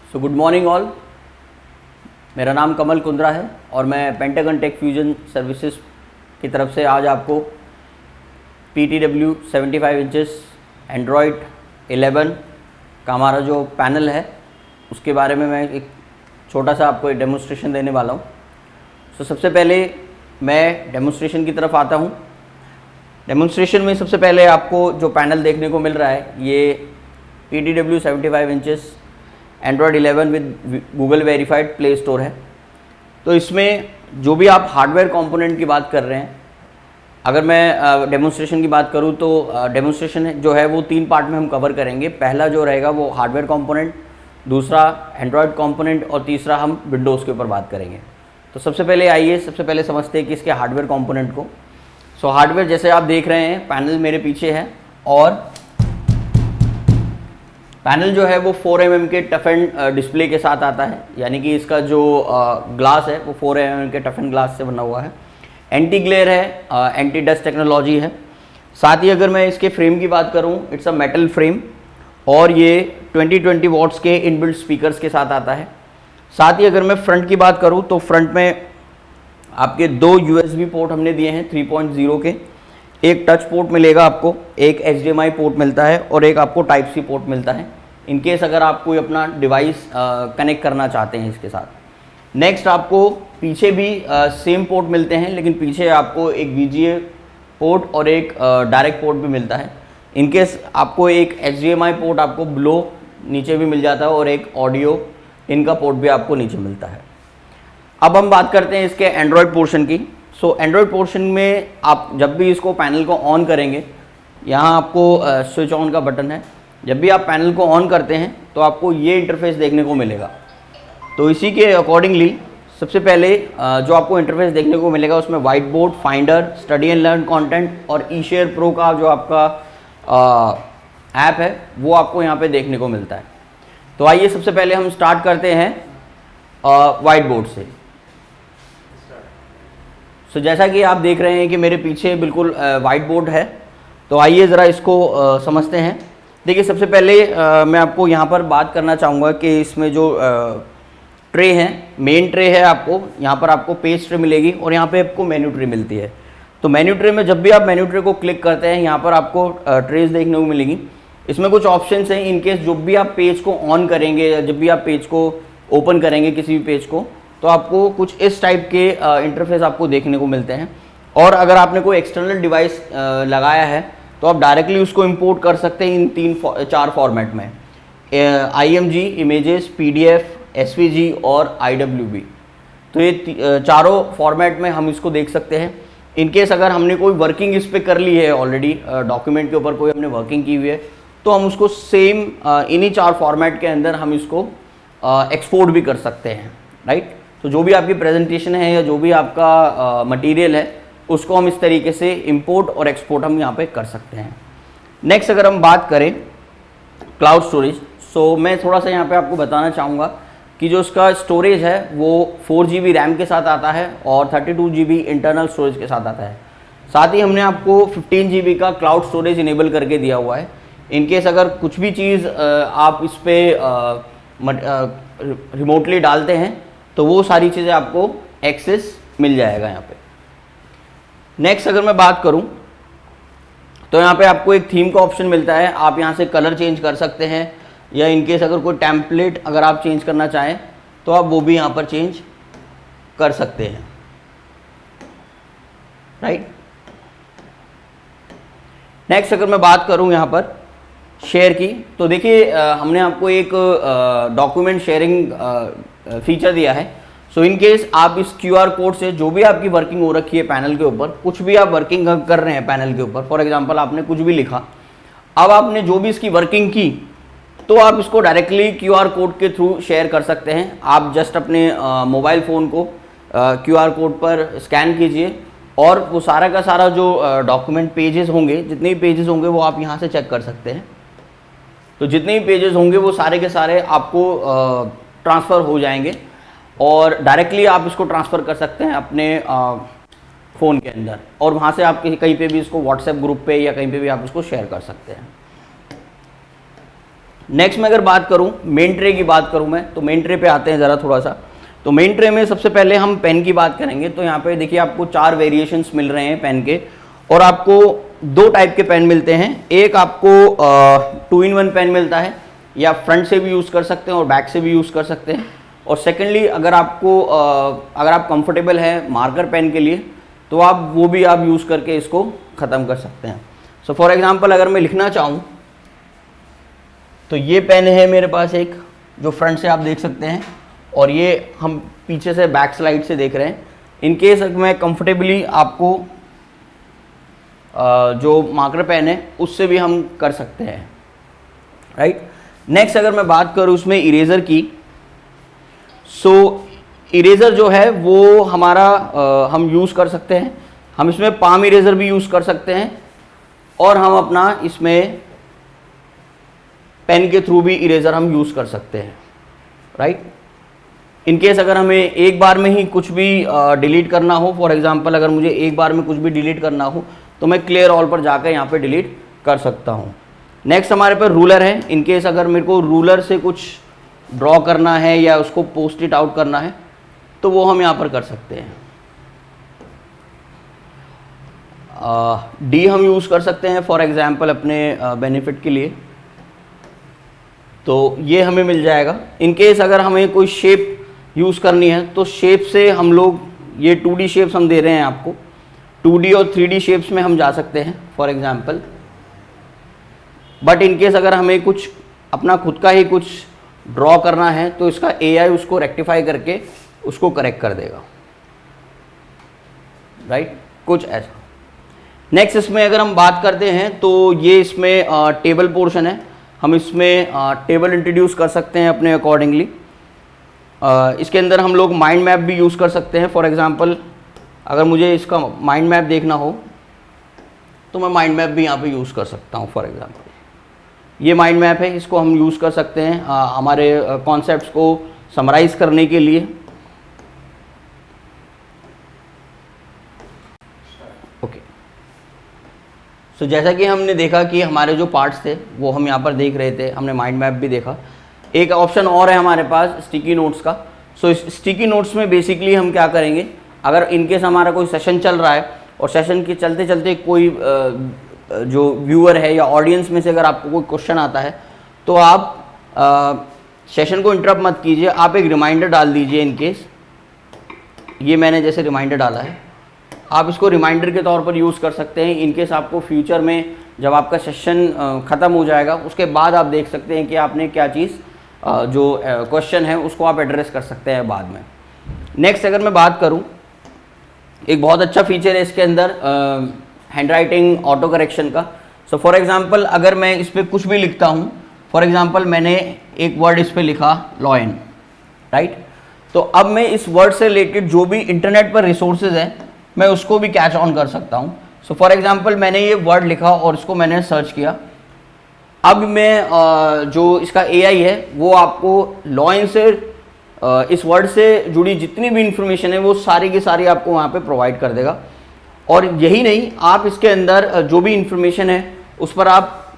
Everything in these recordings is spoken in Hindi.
So good morning all. मेरा नाम कमल कुंद्रा है और मैं पेंटागन टेक फ्यूजन सर्विसेज की तरफ से आज आपको PTW 75 इंचेस एंड्रॉयड 11 का हमारा जो पैनल है उसके बारे में मैं एक छोटा सा आपको एक डेमोन्स्ट्रेशन देने वाला हूँ। सो सबसे पहले मैं डेमोन्स्ट्रेशन की तरफ आता हूँ। डेमोन्स्ट्रेशन में सबसे पहले आपको जो पैनल देखने को मिल रहा है ये PTW 75 inches Android 11 with Google verified play store है। तो इसमें जो भी आप हार्डवेयर कंपोनेंट की बात कर रहे हैं, अगर मैं डेमोन्स्ट्रेशन की बात करूं तो डेमोन्स्ट्रेशन जो है वो 3 पार्ट में हम कवर करेंगे। पहला जो रहेगा वो हार्डवेयर कंपोनेंट, दूसरा एंड्रॉयड कंपोनेंट और तीसरा हम विंडोज़ के ऊपर बात करेंगे। तो सबसे पहले समझते हैं कि इसके हार्डवेयर कंपोनेंट को। सो हार्डवेयर जैसे आप देख रहे हैं पैनल मेरे पीछे है और पैनल जो है वो 4 mm के टफ एंड डिस्प्ले के साथ आता है, यानी कि इसका जो ग्लास है वो 4 mm के टफ एंड ग्लास से बना हुआ है। एंटी ग्लेयर है, एंटी डस्ट टेक्नोलॉजी है। साथ ही अगर मैं इसके फ्रेम की बात करूं, इट्स अ मेटल फ्रेम और ये 2020 वॉट्स के इनबिल्ट स्पीकर्स के साथ आता है। साथ ही अगर मैं फ्रंट की बात करूं तो फ्रंट में आपके 2 USB पोर्ट हमने दिए हैं 3.0 के। एक टच पोर्ट मिलेगा आपको, एक HDMI पोर्ट मिलता है और एक आपको टाइप सी पोर्ट मिलता है इन केस अगर आप कोई अपना डिवाइस कनेक्ट करना चाहते हैं इसके साथ। नेक्स्ट आपको पीछे भी सेम पोर्ट मिलते हैं, लेकिन पीछे आपको एक VGA पोर्ट और एक डायरेक्ट पोर्ट भी मिलता है। इन केस आपको एक HDMI पोर्ट आपको बिलो नीचे भी मिल जाता है और एक ऑडियो इनका पोर्ट भी आपको नीचे मिलता है। अब हम बात करते हैं इसके एंड्रॉयड पोर्शन की। सो एंड्रॉयड पोर्शन में आप जब भी इसको पैनल को ऑन करेंगे, यहाँ आपको स्विच ऑन का बटन है। जब भी आप पैनल को ऑन करते हैं तो आपको ये इंटरफेस देखने को मिलेगा। तो इसी के अकॉर्डिंगली सबसे पहले जो आपको इंटरफेस देखने को मिलेगा उसमें white board, finder, study and learn content और eShare Pro का जो आपका ऐप है वो आपको यहाँ पे देखने को मिलता है। तो आइए सबसे पहले हम स्टार्ट करते हैं वाइट बोर्ड से। सो जैसा कि आप देख रहे हैं कि मेरे पीछे बिल्कुल वाइट बोर्ड है। तो आइए ज़रा इसको समझते हैं। देखिए सबसे पहले मैं आपको यहाँ पर बात करना चाहूँगा कि इसमें जो ट्रे है, मेन ट्रे है, आपको यहाँ पर आपको पेज ट्रे मिलेगी और यहाँ पे आपको मेन्यू ट्रे मिलती है। तो मेन्यू ट्रे में जब भी आप मेन्यू ट्रे को क्लिक करते हैं यहाँ पर आपको ट्रेस देखने को मिलेगी। इसमें कुछ ऑप्शंस हैं इन केस जब भी आप पेज को ऑन करेंगे या जब भी आप पेज को ओपन करेंगे किसी भी पेज को, तो आपको कुछ इस टाइप के इंटरफेस आपको देखने को मिलते हैं। और अगर आपने कोई एक्सटर्नल डिवाइस लगाया है तो आप डायरेक्टली उसको इंपोर्ट कर सकते हैं इन 4 फॉर्मेट में, IMG, इमेजेस, PDF, SVG और IWB। तो ये चारों फॉर्मेट में हम इसको देख सकते हैं। इन केस अगर हमने कोई वर्किंग इस पर कर ली है ऑलरेडी, डॉक्यूमेंट के ऊपर कोई हमने वर्किंग की हुई है, तो हम उसको सेम इन्हीं 4 फॉर्मेट के अंदर हम इसको एक्सपोर्ट भी कर सकते हैं, राइट। तो जो भी आपकी प्रेजेंटेशन है या जो भी आपका मटेरियल है उसको हम इस तरीके से इंपोर्ट और एक्सपोर्ट हम यहाँ पे कर सकते हैं। नेक्स्ट अगर हम बात करें क्लाउड स्टोरेज, सो मैं थोड़ा सा यहाँ पे आपको बताना चाहूँगा कि जो उसका स्टोरेज है वो 4 GB रैम के साथ आता है और 32 GB इंटरनल स्टोरेज के साथ आता है। साथ ही हमने आपको 15 GB का क्लाउड स्टोरेज इनेबल करके दिया हुआ है। इनकेस अगर कुछ भी चीज़ आप इस पर रिमोटली डालते हैं तो वो सारी चीज़ें आपको एक्सेस मिल जाएगा यहाँ पे। नेक्स्ट अगर मैं बात करूं तो यहाँ पे आपको एक थीम का ऑप्शन मिलता है। आप यहाँ से कलर चेंज कर सकते हैं या इनकेस अगर कोई टेम्पलेट अगर आप चेंज करना चाहें तो आप वो भी यहाँ पर चेंज कर सकते हैं, राइट। नेक्स्ट अगर मैं बात करूं यहाँ पर शेयर की, तो देखिए हमने आपको एक डॉक्यूमेंट शेयरिंग फीचर दिया है। सो इन केस आप इस QR कोड से जो भी आपकी वर्किंग हो रखी है पैनल के ऊपर, कुछ भी आप वर्किंग कर रहे हैं पैनल के ऊपर, फॉर एग्जांपल आपने कुछ भी लिखा, अब आपने जो भी इसकी वर्किंग की तो आप इसको डायरेक्टली QR कोड के थ्रू शेयर कर सकते हैं। आप जस्ट अपने मोबाइल फ़ोन को QR कोड पर स्कैन कीजिए और वो सारा का सारा जो डॉक्यूमेंट पेजेस होंगे, जितने भी पेजेस होंगे वो आप यहाँ से चेक कर सकते हैं। तो जितने भी पेजेस होंगे वो सारे के सारे आपको ट्रांसफ़र हो जाएंगे और डायरेक्टली आप इसको ट्रांसफ़र कर सकते हैं अपने फ़ोन के अंदर और वहाँ से आप कहीं पे भी इसको व्हाट्सएप ग्रुप पे या कहीं पे भी आप इसको शेयर कर सकते हैं। नेक्स्ट में अगर बात करूं, मेन ट्रे की बात करूं मैं, तो मेन ट्रे पे आते हैं ज़रा थोड़ा सा। तो मेन ट्रे में सबसे पहले हम पेन की बात करेंगे। तो यहाँ पे देखिए आपको 4 वेरिएशंस मिल रहे हैं पेन के, और आपको 2 टाइप के पेन मिलते हैं। एक आपको 2-in-1 पेन मिलता है, या फ्रंट से भी यूज़ कर सकते हैं और बैक से भी यूज़ कर सकते हैं। और सेकेंडली अगर आप कंफर्टेबल हैं मार्कर पेन के लिए, तो आप वो भी आप यूज़ करके इसको ख़त्म कर सकते हैं। सो फॉर एग्जांपल अगर मैं लिखना चाहूँ, तो ये पेन है मेरे पास एक, जो फ्रंट से आप देख सकते हैं, और ये हम पीछे से बैक स्लाइड से देख रहे हैं। इन केस मैं कंफर्टेबली आपको जो मार्कर पेन है उससे भी हम कर सकते हैं, राइट। नेक्स्ट अगर मैं बात करूँ उसमें इरेज़र की, सो इरेज़र जो है वो हमारा हम यूज़ कर सकते हैं। हम इसमें पाम इरेज़र भी यूज़ कर सकते हैं, और हम अपना इसमें पेन के थ्रू भी इरेज़र हम यूज़ कर सकते हैं, राइट। इन केस अगर हमें एक बार में ही कुछ भी डिलीट करना हो, फॉर एग्जांपल अगर मुझे एक बार में कुछ भी डिलीट करना हो, तो मैं क्लियर ऑल पर जाकर यहाँ पे डिलीट कर सकता हूँ। नेक्स्ट हमारे पास रूलर है। इन केस अगर मेरे को रूलर से कुछ ड्रॉ करना है या उसको पोस्ट इट आउट करना है, तो वो हम यहाँ पर कर सकते हैं। डी हम यूज़ कर सकते हैं फॉर एग्जांपल अपने बेनिफिट के लिए, तो ये हमें मिल जाएगा। इन केस अगर हमें कोई शेप यूज़ करनी है, तो शेप से हम लोग ये 2D शेप्स हम दे रहे हैं आपको, 2D और 3D शेप्स में हम जा सकते हैं for example. But in case अगर हमें कुछ अपना खुद का ही कुछ ड्रॉ करना है, तो इसका AI उसको रेक्टिफाई करके उसको करेक्ट कर देगा, राइट, कुछ ऐसा। नेक्स्ट इसमें अगर हम बात करते हैं, तो ये इसमें टेबल पोर्शन है। हम इसमें टेबल इंट्रोड्यूस कर सकते हैं अपने अकॉर्डिंगली। इसके अंदर हम लोग माइंड मैप भी यूज़ कर सकते हैं। फॉर एग्जांपल अगर मुझे इसका माइंड मैप देखना हो, तो मैं माइंड मैप भी यहाँ पे यूज़ कर सकता हूँ। फॉर एग्जांपल ये माइंड मैप है, इसको हम यूज़ कर सकते हैं हमारे कॉन्सेप्ट्स को समराइज़ करने के लिए। ओके, सो जैसा कि हमने देखा कि हमारे जो पार्ट्स थे वो हम यहाँ पर देख रहे थे, हमने माइंड मैप भी देखा। एक ऑप्शन और है हमारे पास स्टिकी नोट्स का। सो इस स्टिकी नोट्स में बेसिकली हम क्या करेंगे, अगर इनकेस हमारा कोई सेशन चल रहा है और सेशन के चलते चलते कोई जो व्यूअर है या ऑडियंस में से अगर आपको कोई क्वेश्चन आता है, तो आप सेशन को इंटरप्ट मत कीजिए, आप एक रिमाइंडर डाल दीजिए। इनकेस ये मैंने जैसे रिमाइंडर डाला है, आप इसको रिमाइंडर के तौर पर यूज़ कर सकते हैं। इनकेस आपको फ्यूचर में जब आपका सेशन ख़त्म हो जाएगा, उसके बाद आप देख सकते हैं कि आपने क्या चीज़ जो क्वेश्चन है उसको आप एड्रेस कर सकते हैं बाद में। नेक्स्ट अगर मैं बात करूं, एक बहुत अच्छा फीचर है इसके अंदर हैंड राइटिंग ऑटो करेक्शन का। सो फॉर एग्जांपल अगर मैं इस पर कुछ भी लिखता हूं, फॉर एग्जांपल मैंने एक वर्ड इस पर लिखा लॉयन, राइट, तो अब मैं इस वर्ड से रिलेटेड जो भी इंटरनेट पर रिसोर्सेज हैं, मैं उसको भी कैच ऑन कर सकता हूं। सो फॉर एग्जांपल मैंने ये वर्ड लिखा और इसको मैंने सर्च किया। अब मैं जो इसका AI है वो आपको लॉयन से इस वर्ड से जुड़ी जितनी भी इंफॉर्मेशन है वो सारी की सारी आपको वहाँ पे प्रोवाइड कर देगा। और यही नहीं, आप इसके अंदर जो भी इंफॉर्मेशन है उस पर आप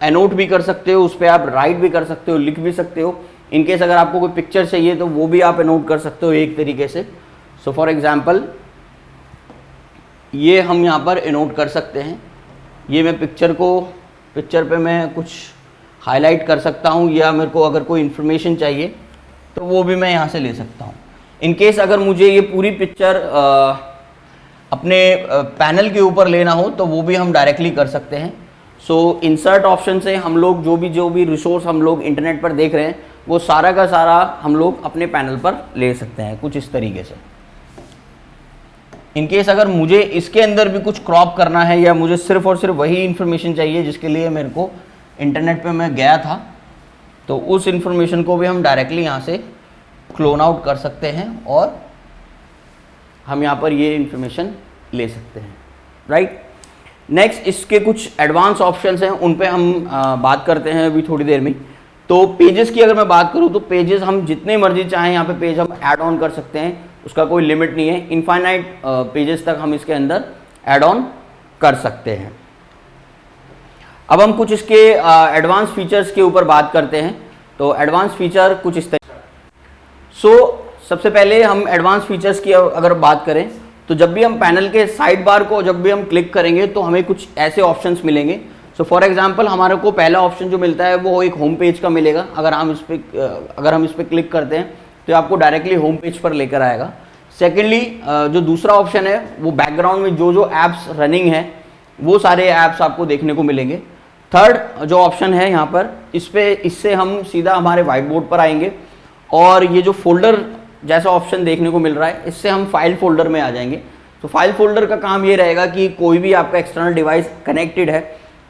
एनोट भी कर सकते हो, उस पर आप राइट भी कर सकते हो, लिख भी सकते हो। इनकेस अगर आपको कोई पिक्चर चाहिए तो वो भी आप एनोट कर सकते हो एक तरीके से। सो फॉर एग्जांपल ये हम यहाँ पर एनोट कर सकते हैं। ये मैं पिक्चर पे मैं कुछ हाईलाइट कर सकता हूँ, या मेरे को अगर कोई इन्फॉर्मेशन चाहिए तो वो भी मैं यहाँ से ले सकता हूँ। इनकेस अगर मुझे ये पूरी पिक्चर अपने पैनल के ऊपर लेना हो तो वो भी हम डायरेक्टली कर सकते हैं। सो इंसर्ट ऑप्शन से हम लोग जो भी रिसोर्स हम लोग इंटरनेट पर देख रहे हैं वो सारा का सारा हम लोग अपने पैनल पर ले सकते हैं, कुछ इस तरीके से। इनकेस अगर मुझे इसके अंदर भी कुछ क्रॉप करना है, या मुझे सिर्फ और सिर्फ वही इन्फॉर्मेशन चाहिए जिसके लिए मेरे को इंटरनेट पे मैं गया था, तो उस इन्फॉर्मेशन को भी हम डायरेक्टली यहाँ से क्लोन आउट कर सकते हैं और हम यहाँ पर ये इन्फॉर्मेशन ले सकते हैं, राइट। नेक्स्ट इसके कुछ एडवांस ऑप्शंस हैं, उन पे हम बात करते हैं अभी थोड़ी देर में। तो पेजेस की अगर मैं बात करूँ तो पेजेस हम जितने मर्जी चाहें यहाँ पे पेज हम ऐड ऑन कर सकते हैं, उसका कोई लिमिट नहीं है। इनफाइनाइट पेजेस तक हम इसके अंदर ऐड ऑन कर सकते हैं। अब हम कुछ इसके एडवांस फीचर्स के ऊपर बात करते हैं। तो एडवांस फीचर कुछ इस तरह। सबसे पहले हम एडवांस फीचर्स की अगर बात करें तो जब भी हम पैनल के साइड बार को जब भी हम क्लिक करेंगे तो हमें कुछ ऐसे ऑप्शंस मिलेंगे। फॉर एग्जांपल हमारे को पहला ऑप्शन जो मिलता है वो एक होम पेज का मिलेगा। अगर हम इस पर क्लिक करते हैं तो आपको डायरेक्टली होम पेज पर लेकर आएगा। सेकेंडली जो दूसरा ऑप्शन है वो बैकग्राउंड में जो ऐप्स रनिंग है वो सारे ऐप्स आपको देखने को मिलेंगे। थर्ड जो ऑप्शन है यहाँ पर इससे हम सीधा हमारे व्हाइट बोर्ड पर आएंगे और ये जो फोल्डर जैसा ऑप्शन देखने को मिल रहा है इससे हम फाइल फोल्डर में आ जाएंगे। तो फाइल फोल्डर का काम ये रहेगा कि कोई भी आपका एक्सटर्नल डिवाइस कनेक्टेड है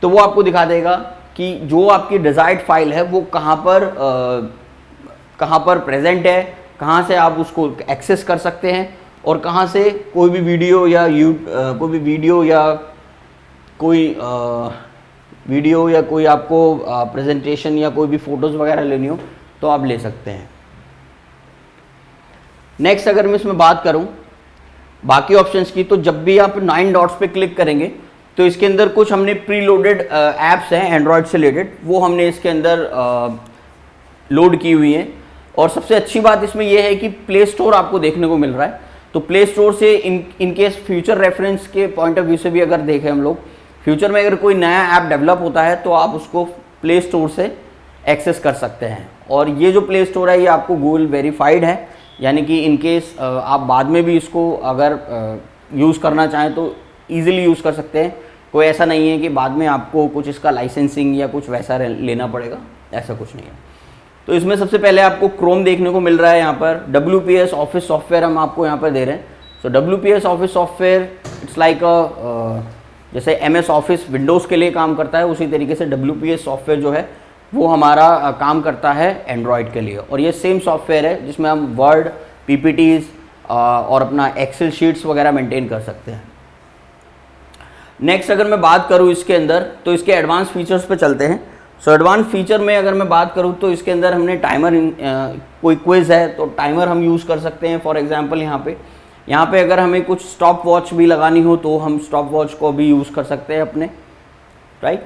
तो वो आपको दिखा देगा कि जो आपकी डिजायर्ड फाइल है वो कहाँ पर प्रेजेंट है, कहाँ से आप उसको एक्सेस कर सकते हैं और कहाँ से कोई भी वीडियो या कोई आपको प्रेजेंटेशन या कोई भी फोटोज़ वगैरह लेनी हो तो आप ले सकते हैं। नेक्स्ट अगर मैं इसमें बात करूं बाकी ऑप्शंस की, तो जब भी आप 9 डॉट्स पे क्लिक करेंगे तो इसके अंदर कुछ हमने प्री लोडेड ऐप्स हैं एंड्रॉयड से रिलेटेड, वो हमने इसके अंदर लोड की हुई हैं। और सबसे अच्छी बात इसमें यह है कि प्ले स्टोर आपको देखने को मिल रहा है। तो प्ले स्टोर से इन केस फ्यूचर रेफरेंस के पॉइंट ऑफ व्यू से भी अगर देखें हम लोग, फ्यूचर में अगर कोई नया ऐप डेवलप होता है तो आप उसको प्ले स्टोर से एक्सेस कर सकते हैं। और ये जो प्ले स्टोर है ये आपको गूगल वेरीफाइड है, यानी कि इन केस आप बाद में भी इसको अगर यूज़ करना चाहें तो ईजिली यूज़ कर सकते हैं। कोई ऐसा नहीं है कि बाद में आपको कुछ इसका लाइसेंसिंग या कुछ वैसा लेना पड़ेगा, ऐसा कुछ नहीं है। तो इसमें सबसे पहले आपको क्रोम देखने को मिल रहा है। यहाँ पर WPS ऑफिस सॉफ्टवेयर हम आपको यहाँ पर दे रहे हैं। सो WPS office software it's like जैसे MS ऑफिस विंडोज़ के लिए काम करता है, उसी तरीके से WPS सॉफ्टवेयर जो है वो हमारा काम करता है एंड्रॉयड के लिए। और ये सेम सॉफ्टवेयर है जिसमें हम वर्ड, PPTs और अपना एक्सेल शीट्स वगैरह मेंटेन कर सकते हैं। नेक्स्ट अगर मैं बात करूँ इसके अंदर तो इसके एडवांस फीचर्स पे चलते हैं। एडवांस फीचर में अगर मैं बात करूँ तो इसके अंदर हमने टाइमर, कोई क्विज है तो टाइमर हम यूज़ कर सकते हैं। फॉर एग्जांपल यहाँ पे अगर हमें कुछ स्टॉप वॉच भी लगानी हो तो हम स्टॉप वॉच को भी यूज़ कर सकते हैं अपने, राइट।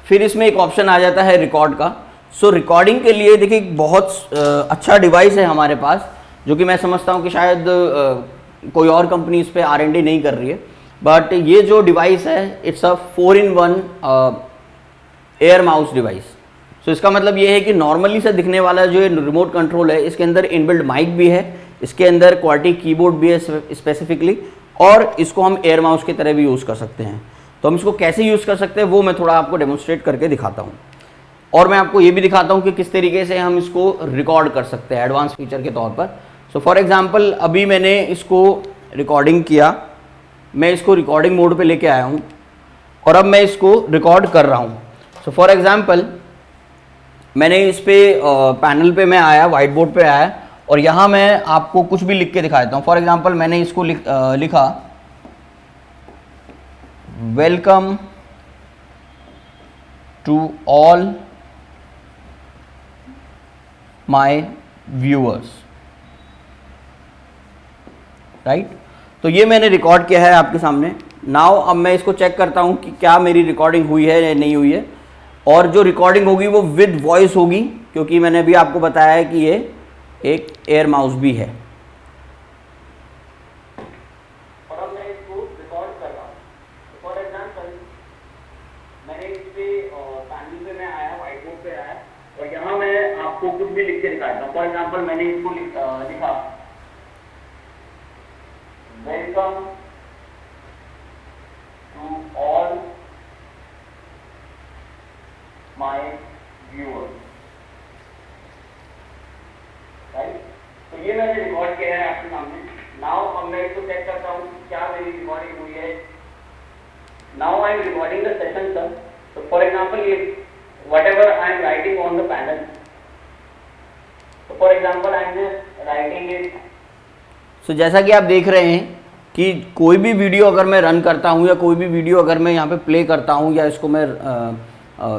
फिर इसमें एक ऑप्शन आ जाता है रिकॉर्ड का। रिकॉर्डिंग के लिए देखिए बहुत अच्छा डिवाइस है हमारे पास, जो कि मैं समझता हूँ कि शायद कोई और कंपनी इस पर R&D नहीं कर रही है। बट ये जो डिवाइस है it's a 4-in-1 air mouse device. इसका मतलब ये है कि नॉर्मली से दिखने वाला जो रिमोट कंट्रोल है इसके अंदर इनबिल्ट माइक भी है, इसके अंदर क्वालिटी कीबोर्ड भी है स्पेसिफिकली, और इसको हम एयर माउस की तरह भी यूज़ कर सकते हैं। तो हम इसको कैसे यूज़ कर सकते हैं वो मैं थोड़ा आपको डेमोन्स्ट्रेट करके दिखाता हूँ। और मैं आपको ये भी दिखाता हूँ कि किस तरीके से हम इसको रिकॉर्ड कर सकते हैं एडवांस फीचर के तौर पर। फॉर एग्जांपल अभी मैंने इसको रिकॉर्डिंग किया, मैं इसको रिकॉर्डिंग मोड पे लेके आया हूँ और अब मैं इसको रिकॉर्ड कर रहा हूँ। फॉर एग्जांपल मैंने इस पे पैनल पे मैं आया, व्हाइट बोर्ड पे आया और यहाँ मैं आपको कुछ भी लिख के दिखा देता हूँ। फॉर एग्जांपल मैंने इसको लिखा welcome to all my viewers, right. तो ये मैंने रिकॉर्ड किया है आपके सामने। नाउ अब मैं इसको चेक करता हूँ कि क्या मेरी रिकॉर्डिंग हुई है या नहीं हुई है। और जो रिकॉर्डिंग होगी वो विद वॉइस होगी, क्योंकि मैंने अभी आपको बताया है कि ये एक एयर माउस भी है। और अब मैं इसको रिकॉर्ड कर रहा हूँ। फॉर एग्जांपल मैंने इस पे पैनल पे मैं आया, व्हाइट बोर्ड पे आया और यहाँ मैं आपको कुछ भी लिख के दिखाता हूँ। फॉर एग्जांपल मैंने इसको लिखा welcome to all my viewers, right. तो ये मैंने रिकॉर्ड किया है आपके सामने। नाउ अब मैं इसको चेक करता हूँ कि क्या मेरी रिकॉर्डिंग हुई है। Now I am recording the session sir. तो फॉर एग्जांपल ये whatever I am writing on the panel, तो for example I am writing it. So जैसा कि आप देख रहे हैं कि कोई भी वीडियो अगर मैं रन करता हूँ या कोई भी वीडियो अगर मैं यहाँ पे प्ले करता हूँ या इसको मैं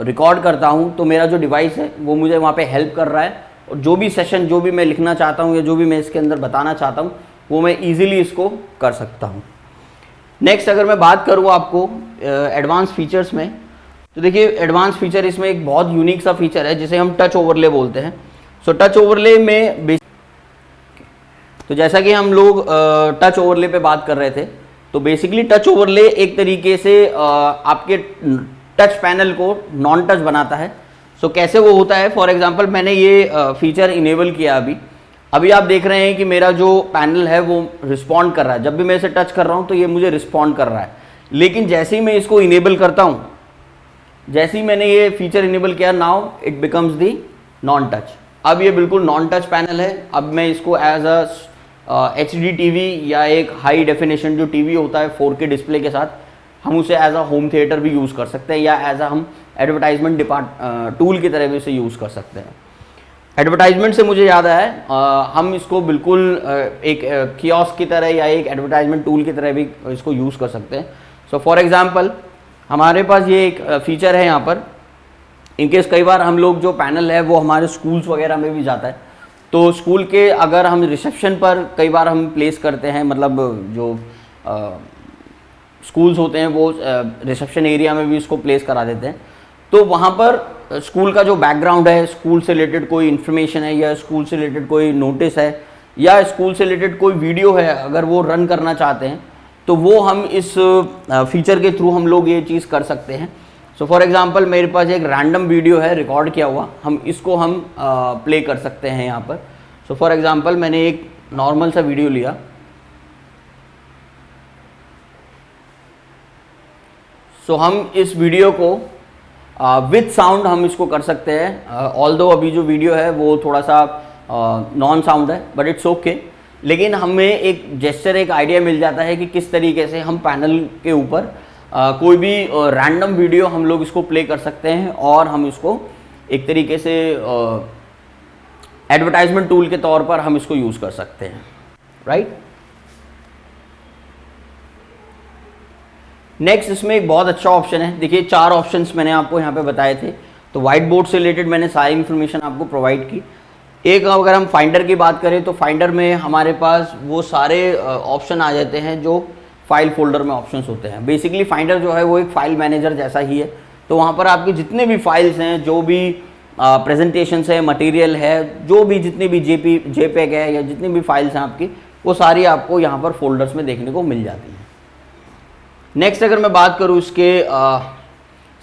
रिकॉर्ड करता हूँ तो मेरा जो डिवाइस है वो मुझे वहाँ पे हेल्प कर रहा है। और जो भी सेशन, जो भी मैं लिखना चाहता हूँ या जो भी मैं इसके अंदर बताना चाहता हूँ वो मैं इजीली इसको कर सकता हूँ। नेक्स्ट अगर मैं बात करूँ आपको एडवांस फीचर्स में, तो देखिए एडवांस फीचर इसमें एक बहुत यूनिक सा फीचर है जिसे हम टच ओवरले बोलते हैं। सो टच ओवरले में तो जैसा कि हम लोग टच ओवरले पे बात कर रहे थे, तो बेसिकली टच ओवरले एक तरीके से आपके टच पैनल को नॉन टच बनाता है। सो कैसे वो होता है, फॉर एग्जांपल मैंने ये फीचर इनेबल किया अभी आप देख रहे हैं कि मेरा जो पैनल है वो रिस्पॉन्ड कर रहा है। जब भी मैं इसे टच कर रहा हूँ तो ये मुझे रिस्पॉन्ड कर रहा है, लेकिन जैसे ही मैं इसको इनेबल करता हूँ, जैसे ही मैंने ये फीचर इनेबल किया, now it becomes the non touch. अब ये बिल्कुल नॉन टच पैनल है। अब मैं इसको एज अ HD टीवी या एक हाई डेफिनेशन जो टीवी होता है 4K डिस्प्ले के साथ, हम उसे एज अ होम थिएटर भी यूज़ कर सकते हैं, या एज अ हम एडवर्टाइजमेंट टूल की तरह भी इसे यूज़ कर सकते हैं। एडवर्टाइजमेंट से मुझे याद आया, हम इसको बिल्कुल एक कियोस्क की तरह या एक एडवर्टाइजमेंट टूल की तरह भी इसको यूज़ कर सकते हैं। सो फॉर एग्जांपल हमारे पास ये एक फीचर है यहाँ पर, इनकेस कई बार हम लोग जो पैनल है वो हमारे स्कूल्स वगैरह में भी जाता है, तो स्कूल के अगर हम रिसेप्शन पर कई बार हम प्लेस करते हैं, मतलब जो स्कूल्स होते हैं वो रिसेप्शन एरिया में भी इसको प्लेस करा देते हैं, तो वहाँ पर स्कूल का जो बैकग्राउंड है, स्कूल से रिलेटेड कोई इन्फॉर्मेशन है, या स्कूल से रिलेटेड कोई नोटिस है, या स्कूल से रिलेटेड कोई वीडियो है, अगर वो रन करना चाहते हैं तो वो हम इस फीचर के थ्रू हम लोग ये चीज़ कर सकते हैं। सो फॉर एग्जांपल मेरे पास एक रैंडम वीडियो है रिकॉर्ड किया हुआ, हम इसको हम प्ले कर सकते हैं यहाँ पर। सो फॉर एग्जांपल मैंने एक नॉर्मल सा वीडियो लिया, सो हम इस वीडियो को विथ साउंड हम इसको कर सकते हैं। ऑल्दो अभी जो वीडियो है वो थोड़ा सा नॉन साउंड है, बट इट्स ओके, लेकिन हमें एक जेस्चर, एक आइडिया मिल जाता है कि किस तरीके से हम पैनल के ऊपर कोई भी रैंडम वीडियो हम लोग इसको प्ले कर सकते हैं, और हम इसको एक तरीके से एडवर्टाइजमेंट टूल के तौर पर हम इसको यूज़ कर सकते हैं, राइट। नेक्स्ट इसमें एक बहुत अच्छा ऑप्शन है, देखिए 4 ऑप्शंस मैंने आपको यहाँ पे बताए थे। तो वाइट बोर्ड से रिलेटेड मैंने सारी इन्फॉर्मेशन आपको प्रोवाइड की। एक अगर हम फाइंडर की बात करें तो फाइंडर में हमारे पास वो सारे ऑप्शन आ जाते हैं जो फाइल फोल्डर में ऑप्शंस होते हैं। बेसिकली फाइंडर जो है वो एक फाइल मैनेजर जैसा ही है, तो वहाँ पर आपके जितने भी फाइल्स हैं, जो भी प्रेजेंटेशंस है, मटेरियल है, जो भी जितनी भी जेपेग है या जितनी भी फाइल्स हैं आपकी, वो सारी आपको यहाँ पर फोल्डर्स में देखने को मिल जाती हैं। नेक्स्ट अगर मैं बात करूँ इसके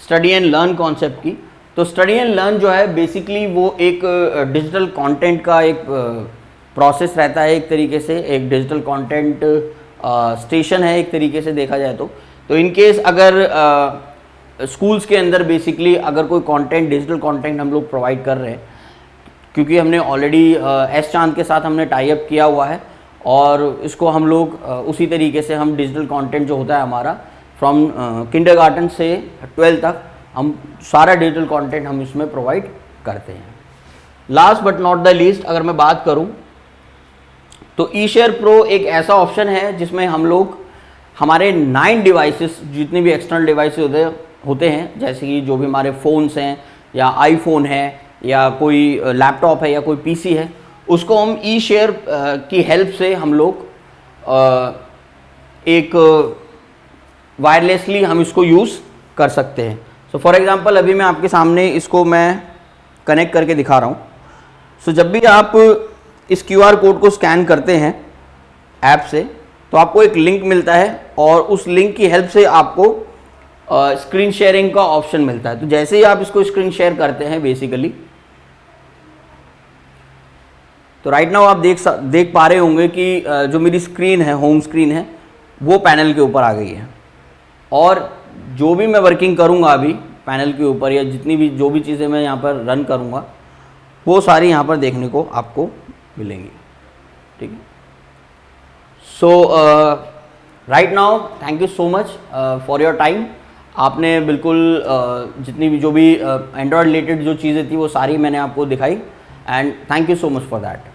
स्टडी एंड लर्न कॉन्सेप्ट की, तो स्टडी एंड लर्न जो है बेसिकली वो एक डिजिटल कंटेंट का एक प्रोसेस रहता है, एक तरीके से एक डिजिटल कंटेंट स्टेशन है एक तरीके से देखा जाए तो इन केस अगर स्कूल्स के अंदर बेसिकली अगर कोई कंटेंट, डिजिटल कंटेंट हम लोग प्रोवाइड कर रहे हैं, क्योंकि हमने ऑलरेडी एस चांद के साथ हमने टाई अप किया हुआ है, और इसको हम लोग उसी तरीके से हम डिजिटल कंटेंट जो होता है हमारा फ्रॉम किंडरगार्टन से 12th तक हम सारा डिजिटल कंटेंट हम इसमें प्रोवाइड करते हैं। Last but not the least अगर मैं बात करूं तो eShare Pro एक ऐसा ऑप्शन है जिसमें हम लोग हमारे 9 डिवाइसेस, जितने भी एक्सटर्नल डिवाइसेस होते हैं, जैसे कि जो भी हमारे फ़ोन्स हैं या आईफोन है या कोई लैपटॉप है या कोई पीसी है, उसको हम eShare की हेल्प से हम लोग एक वायरलेसली हम इसको यूज़ कर सकते हैं। सो फॉर एग्जांपल अभी मैं आपके सामने इसको मैं कनेक्ट करके दिखा रहा हूँ। सो जब भी आप इस QR कोड को स्कैन करते हैं ऐप से, तो आपको एक लिंक मिलता है, और उस लिंक की हेल्प से आपको स्क्रीन शेयरिंग का ऑप्शन मिलता है। तो जैसे ही आप इसको स्क्रीन शेयर करते हैं बेसिकली, तो राइट नाउ आप देख पा रहे होंगे कि जो मेरी स्क्रीन है, होम स्क्रीन है, वो पैनल के ऊपर आ गई है, और जो भी मैं वर्किंग करूंगा अभी पैनल के ऊपर, या जितनी भी जो भी चीज़ें मैं यहाँ पर रन करूँगा, वो सारी यहाँ पर देखने को आपको मिलेंगी। ठीक है। So right now thank you so much for your time. आपने बिल्कुल जितनी भी जो भी एंड्रॉयड रिलेटेड जो चीज़ें थी वो सारी मैंने आपको दिखाई, and thank you so much for that.